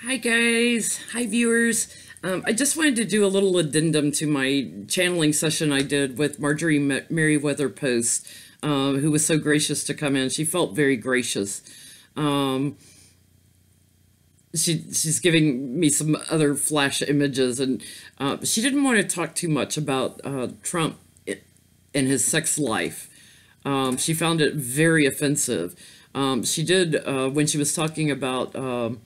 Hi guys, hi viewers. I just wanted to do a little addendum to my channeling session I did with Marjorie Merriweather Post, who was so gracious to come in. She felt very gracious. Um, she's giving me some other flash images, and she didn't want to talk too much about Trump and his sex life. She found it very offensive. She did when she was talking about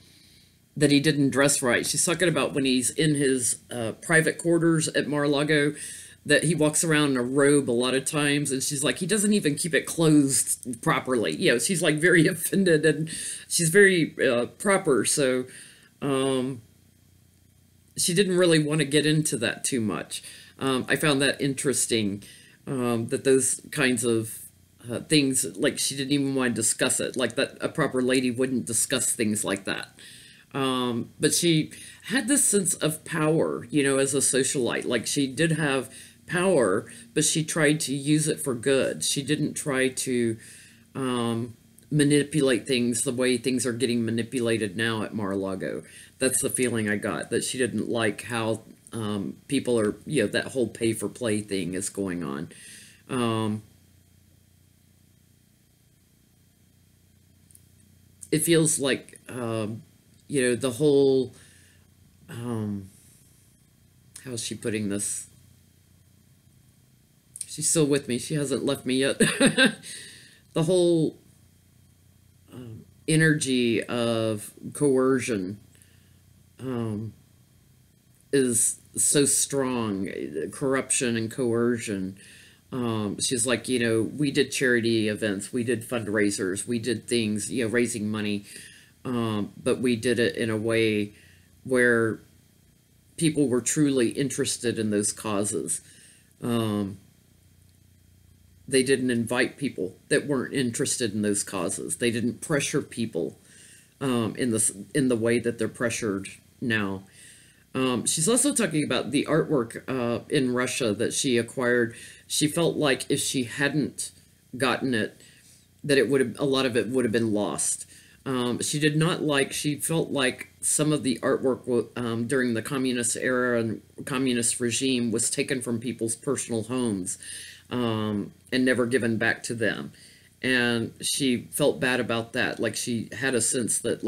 that he didn't dress right. She's talking about when he's in his private quarters at Mar-a-Lago, that he walks around in a robe a lot of times, and she's like, he doesn't even keep it closed properly. She's like very offended, and she's very proper. So she didn't really want to get into that too much. I found that interesting, that those kinds of things, like she didn't even want to discuss it, like that a proper lady wouldn't discuss things like that. But she had this sense of power, as a socialite. Like she did have power, but she tried to use it for good. She didn't try to manipulate things the way things are getting manipulated now at Mar-a-Lago. That's the feeling I got, that she didn't like how people are, that whole pay for play thing is going on. It feels like, the whole, how's she putting this? She's still with me. She hasn't left me yet. The whole energy of coercion is so strong. Corruption and coercion. She's like, we did charity events, we did fundraisers, we did things, raising money. But we did it in a way where people were truly interested in those causes. They didn't invite people that weren't interested in those causes. They didn't pressure people in the way that they're pressured now. She's also talking about the artwork in Russia that she acquired. She felt like if she hadn't gotten it, that a lot of it would have been lost. She felt like some of the artwork during the communist era and communist regime was taken from people's personal homes and never given back to them. And she felt bad about that. Like she had a sense that,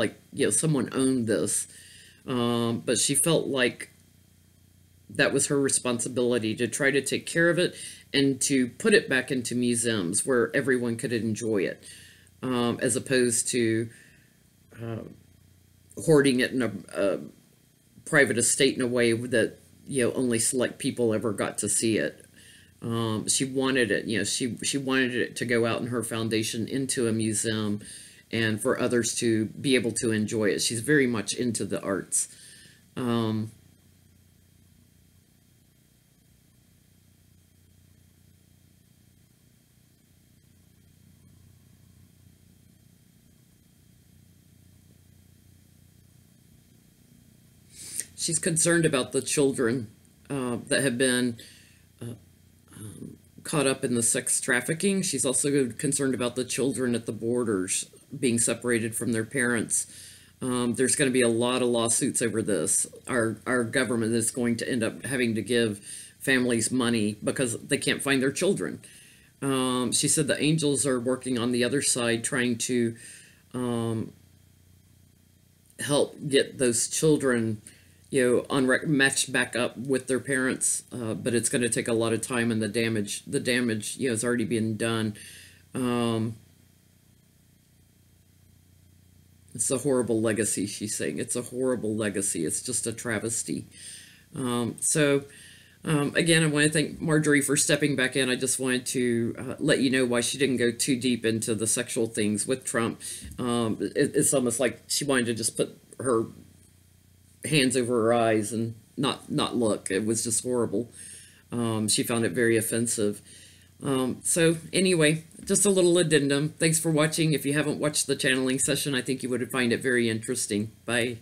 someone owned this. But she felt like that was her responsibility to try to take care of it and to put it back into museums where everyone could enjoy it, as opposed to hoarding it in a private estate in a way that only select people ever got to see it. She wanted it, she wanted it to go out in her foundation into a museum and for others to be able to enjoy it. She's very much into the arts. She's concerned about the children that have been caught up in the sex trafficking. She's also concerned about the children at the borders being separated from their parents. There's going to be a lot of lawsuits over this. Our government is going to end up having to give families money because they can't find their children. She said the angels are working on the other side, trying to help get those children matched back up with their parents, but it's going to take a lot of time, and the damage has already been done. It's a horrible legacy, she's saying. It's a horrible legacy. It's just a travesty. Again, I want to thank Marjorie for stepping back in. I just wanted to let you know why she didn't go too deep into the sexual things with Trump. It's almost like she wanted to just put her hands over her eyes and not look. It was just horrible. She found it very offensive. So anyway, just a little addendum. Thanks for watching. If you haven't watched the channeling session, I think you would find it very interesting. Bye.